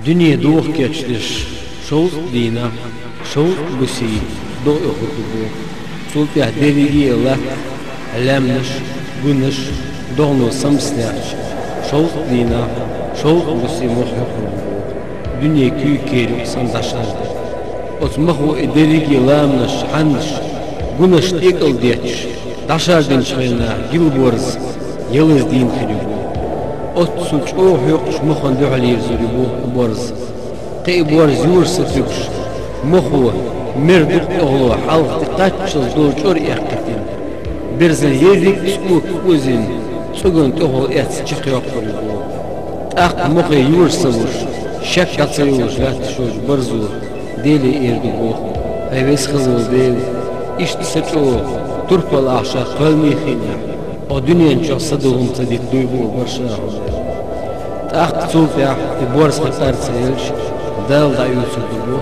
Dünya doğuk geçtiş, şol dina, şol güsi, doğu hukuku, sulpiyah derigi Allah, alamnış, günüş, doğunu samsnyaç, şol dina, şol güsi muhukuku, dünya küy keri sandaşlardır. Osmahu derigi lamnış, hanış, günüş tekil diyeç, daşardın çıkayına, yıl borz, yıldız din kiribu. Otsuç oh yokmuş muhun duhalir zuri bu borz. Qi borz yursatüks muhu mirduk oğlu halk kaççıl dolçur yakıtın. Birzen yedik çubuk uzun çugun toğul et çıkıyor bu. Tak muhu yursavuş şak katsayuş latşuş borzu deli erdi bu. Heves kızıl dev işte saço turpal aşağı kalmayın. O dünyanın çok sadığım sadik duygu başına. Tak sulpiyah borz katar sayılış dal da yusuf bu